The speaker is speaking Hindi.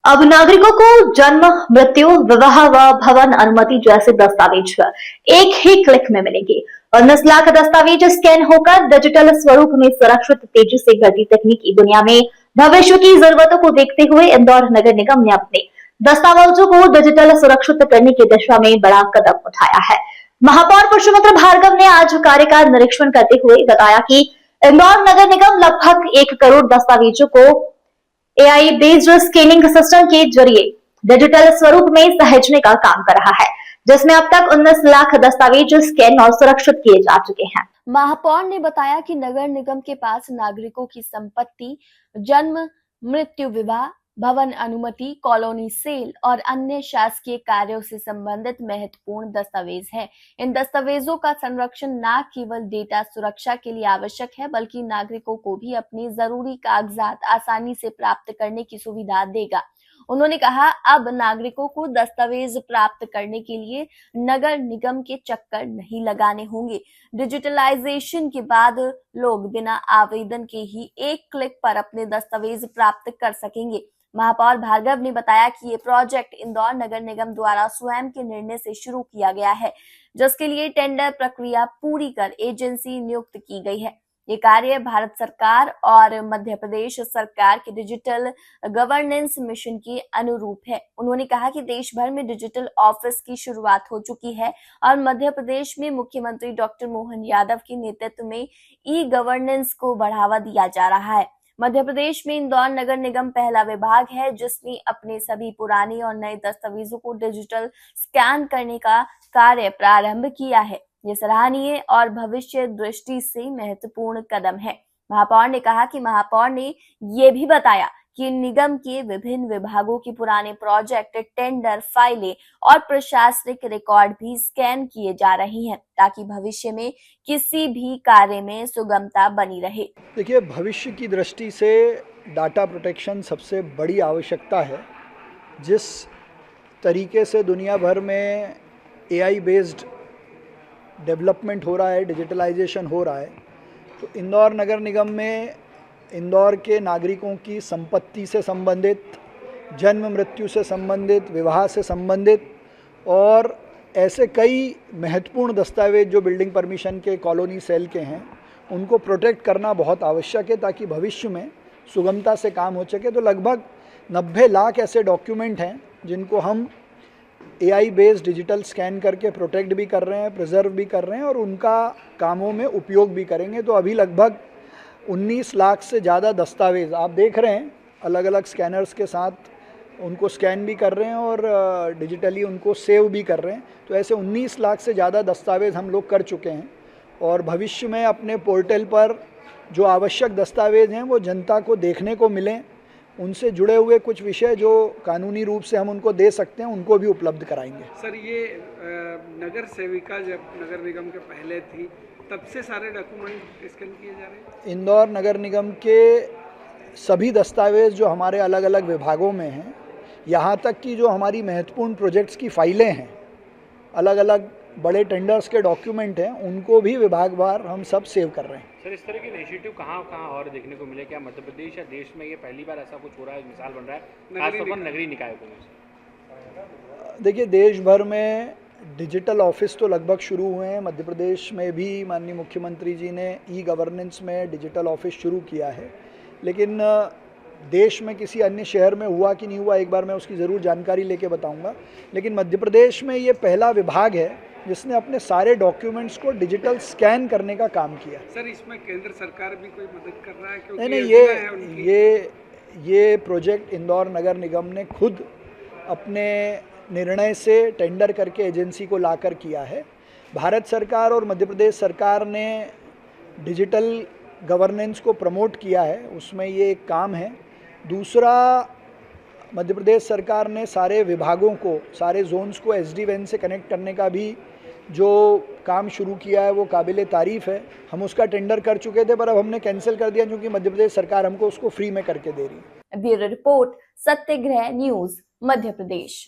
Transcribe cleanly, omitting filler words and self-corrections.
अब नागरिकों को जन्म, मृत्यु, विवाह व भवन अनुमति जैसे दस्तावेज एक ही क्लिक में मिलेंगे। 19 लाख दस्तावेज स्कैन होकर डिजिटल स्वरूप में सुरक्षित, तेजी से घटती तकनीकी दुनिया में भविष्य की जरूरतों को देखते हुए इंदौर नगर निगम ने अपने दस्तावेजों को डिजिटल सुरक्षित करने की दिशा में बड़ा कदम उठाया है। महापौर पुष्पमित्र भार्गव ने आज कार्य का निरीक्षण करते हुए बताया कि इंदौर नगर निगम लगभग 1 करोड़ दस्तावेजों को एआई बेस्ड स्कैनिंग सिस्टम के जरिए डिजिटल स्वरूप में सहेजने का काम कर रहा है, जिसमें अब तक 19 लाख दस्तावेज स्कैन और सुरक्षित किए जा चुके हैं। महापौर ने बताया कि नगर निगम के पास नागरिकों की संपत्ति, जन्म, मृत्यु, विवाह, भवन अनुमति, कॉलोनी सेल और अन्य शासकीय कार्यों से संबंधित महत्वपूर्ण दस्तावेज हैं। इन दस्तावेजों का संरक्षण न केवल डेटा सुरक्षा के लिए आवश्यक है, बल्कि नागरिकों को भी अपनी जरूरी कागजात आसानी से प्राप्त करने की सुविधा देगा। उन्होंने कहा, अब नागरिकों को दस्तावेज प्राप्त करने के लिए नगर निगम के चक्कर नहीं लगाने होंगे। डिजिटलाइजेशन के बाद लोग बिना आवेदन के ही एक क्लिक पर अपने दस्तावेज प्राप्त कर सकेंगे। महापौर भार्गव ने बताया कि ये प्रोजेक्ट इंदौर नगर निगम द्वारा स्वयं के निर्णय से शुरू किया गया है, जिसके लिए टेंडर प्रक्रिया पूरी कर एजेंसी नियुक्त की गई है। ये कार्य भारत सरकार और मध्य प्रदेश सरकार के डिजिटल गवर्नेंस मिशन के अनुरूप है। उन्होंने कहा कि देश भर में डिजिटल ऑफिस की शुरुआत हो चुकी है और मध्य प्रदेश में मुख्यमंत्री डॉक्टर मोहन यादव के नेतृत्व में ई गवर्नेंस को बढ़ावा दिया जा रहा है। मध्य प्रदेश में इंदौर नगर निगम पहला विभाग है जिसने अपने सभी पुराने और नए दस्तावेजों को डिजिटल स्कैन करने का कार्य प्रारंभ किया है। ये सराहनीय और भविष्य दृष्टि से महत्वपूर्ण कदम है। महापौर ने कहा कि महापौर ने ये भी बताया कि निगम के विभिन्न विभागों के पुराने प्रोजेक्ट, टेंडर, फाइलें और प्रशासनिक रिकॉर्ड भी स्कैन किए जा रही हैं, ताकि भविष्य में किसी भी कार्य में सुगमता बनी रहे। देखिए, भविष्य की दृष्टि से डाटा प्रोटेक्शन सबसे बड़ी आवश्यकता है। जिस तरीके से दुनिया भर में एआई बेस्ड डेवलपमेंट हो रहा है, डिजिटलाइजेशन हो रहा है, तो इंदौर नगर निगम में इंदौर के नागरिकों की संपत्ति से संबंधित, जन्म मृत्यु से संबंधित, विवाह से संबंधित और ऐसे कई महत्वपूर्ण दस्तावेज जो बिल्डिंग परमिशन के, कॉलोनी सेल के हैं, उनको प्रोटेक्ट करना बहुत आवश्यक है ताकि भविष्य में सुगमता से काम हो सके। तो लगभग 90 लाख ऐसे डॉक्यूमेंट हैं जिनको हम एआई बेस्ड डिजिटल स्कैन करके प्रोटेक्ट भी कर रहे हैं, प्रिजर्व भी कर रहे हैं और उनका कामों में उपयोग भी करेंगे। तो अभी लगभग 19 लाख से ज़्यादा दस्तावेज़ आप देख रहे हैं, अलग अलग स्कैनर्स के साथ उनको स्कैन भी कर रहे हैं और डिजिटली उनको सेव भी कर रहे हैं। तो ऐसे 19 लाख से ज़्यादा दस्तावेज़ हम लोग कर चुके हैं और भविष्य में अपने पोर्टल पर जो आवश्यक दस्तावेज़ हैं वो जनता को देखने को मिलें। उनसे जुड़े हुए कुछ विषय जो कानूनी रूप से हम उनको दे सकते हैं, उनको भी उपलब्ध कराएंगे। सर, ये नगर सेविका जब नगर निगम के पहले थी, तब से सारे डॉक्यूमेंट स्कैन किए जा रहे हैं। इंदौर नगर निगम के सभी दस्तावेज़ जो हमारे अलग अलग विभागों में हैं, यहाँ तक कि जो हमारी महत्वपूर्ण प्रोजेक्ट्स की फाइलें हैं, अलग अलग बड़े टेंडर्स के डॉक्यूमेंट हैं, उनको भी विभागवार हम सब सेव कर रहे हैं। सर, इस तरह के इनिशिएटिव कहाँ और देखने को मिले? क्या मध्य प्रदेश या देश में ये पहली बार ऐसा कुछ हो रहा है, मिसाल बन रहा है, खासतौर पर नगरीय निकायों में? देखिए, देश भर में डिजिटल ऑफिस तो लगभग शुरू हुए हैं। मध्य प्रदेश में भी माननीय मुख्यमंत्री जी ने ई गवर्नेंस में डिजिटल ऑफिस शुरू किया है, लेकिन देश में किसी अन्य शहर में हुआ कि नहीं हुआ, एक बार मैं उसकी ज़रूर जानकारी लेके बताऊंगा। लेकिन मध्य प्रदेश में ये पहला विभाग है जिसने अपने सारे डॉक्यूमेंट्स को डिजिटल स्कैन करने का काम किया। सर, इसमें केंद्र सरकार भी कोई मदद कर रहा है? क्योंकि नहीं, ये प्रोजेक्ट इंदौर नगर निगम ने खुद अपने निर्णय से टेंडर करके एजेंसी को लाकर किया है। भारत सरकार और मध्य प्रदेश सरकार ने डिजिटल गवर्नेंस को प्रमोट किया है, उसमें ये एक काम है। दूसरा, मध्य प्रदेश सरकार ने सारे विभागों को, सारे जोन्स को SD वैन से कनेक्ट करने का भी जो काम शुरू किया है वो काबिले तारीफ़ है। हम उसका टेंडर कर चुके थे पर अब हमने कैंसिल कर दिया क्योंकि मध्य प्रदेश सरकार हमको उसको फ्री में करके दे रही है। Bureau report, सत्यग्रह news, Madhya Pradesh.